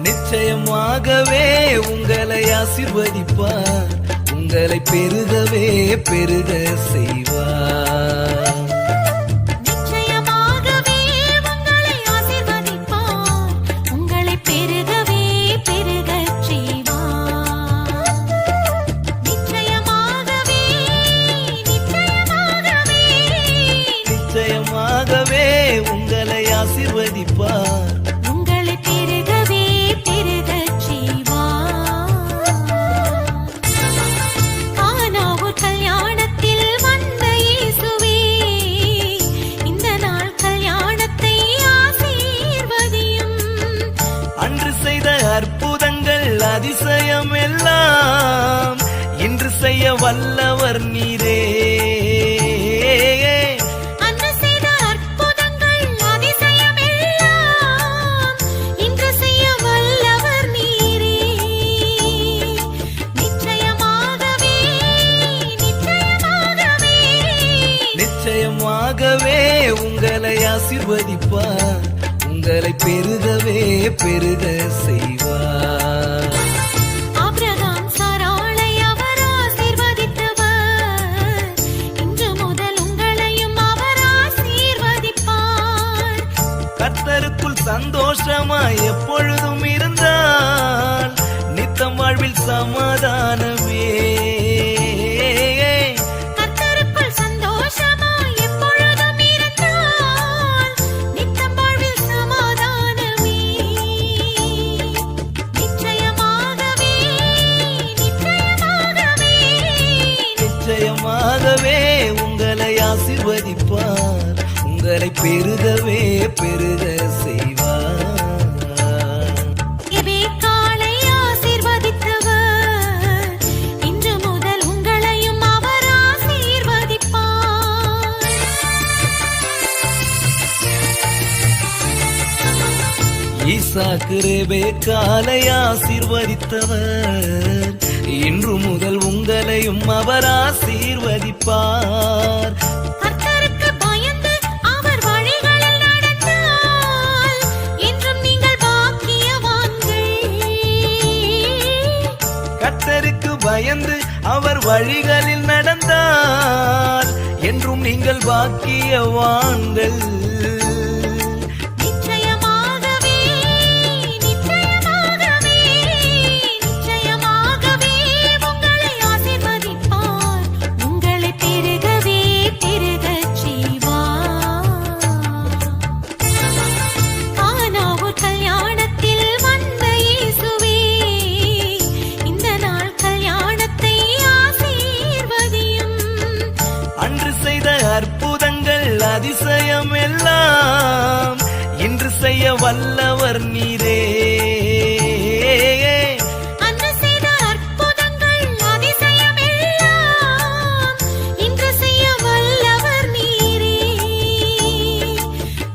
நிச்சயமாகவே உங்களை ஆசீர்வதிப்பார், உங்களை பெருகவே பெருக செய்வார். நிச்சயமாகவே உங்களை ஆசீர்வதிப்பார், உங்களை பெருகவே பெருகச் செய்வார். கானாவூர் கல்யாணத்தில் வந்த இயேசுவே, இந்த நாள் கல்யாணத்தை ஆசீர்வதியும். அன்று செய்த அற்புதங்கள் அதிசயம் எல்லாம் இன்று செய்ய வல்லவர் நீரே. நிச்சயமாகவே உங்களை ஆசீர்வதிப்பார், உங்களை பெருகவே பெருக செய்வார். ஆபிரகாம் சாராளை அவர் ஆசீர்வதித்தவர், இன்று முதல் உங்களையும் அவர் ஆசீர்வதிப்பார். கர்த்தருக்குள் சந்தோஷமாய் எப்பொழுதும் இருந்தால் நித்தம் வாழ்வில் சமாதானமே. நிச்சயமாகவே உங்களை ஆசீர்வதிப்பார், உங்களை பெருகவே பெருக செய்வார். எபேக்காளை ஆசீர்வதித்தவர், இன்று முதல் உங்களையும் அவர் ஆசீர்வதிப்பார். ஈசாக்கு ரெபெக்காளை ஆசீர்வதித்தவர், இன்று முதல் உங்களையும் அவர் ஆசீர்வதிப்பார். கர்த்தருக்கு பயந்து அவர் வழிகளில் நடந்தால் என்றும் நீங்கள் பாக்கியவான்கள். கர்த்தருக்கு பயந்து அவர் வழிகளில் நடந்தால் என்றும் நீங்கள் பாக்கியவான்கள். அன்று செய்த அற்புதங்கள் அதிசயம் எல்லாம் இன்று செய்ய வல்லவர் நீரே. அன்று செய்த அற்புதங்கள் அதிசயம் எல்லாம் இன்று செய்ய வல்லவர் நீரே.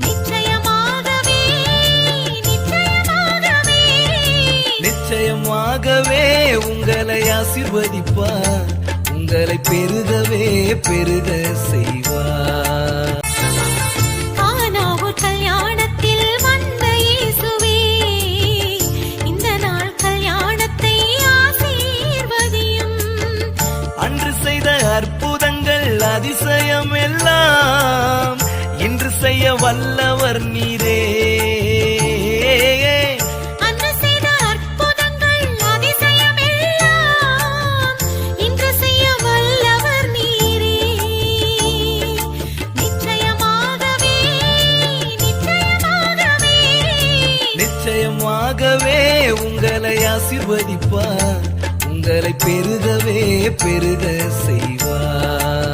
நிச்சயமாகவே நிச்சயமாகவே நிச்சயமாகவே உங்களை ஆசீர்வதிப்பார், உங்களை பெருகவே பெருக செய்வார். கானாவூர் கல்யாணத்தில் வந்த இயேசுவே, இந்த நாள் கல்யாணத்தை ஆசீர்வதியும். அன்று செய்த அற்புதங்கள் அதிசயம் எல்லாம் இன்று செய்ய வல்லவர் நீரே. நிச்சயமாகவே உங்களை ஆசீர்வதிப்பார், உங்களை பெருகவே பெருக செய்வார்.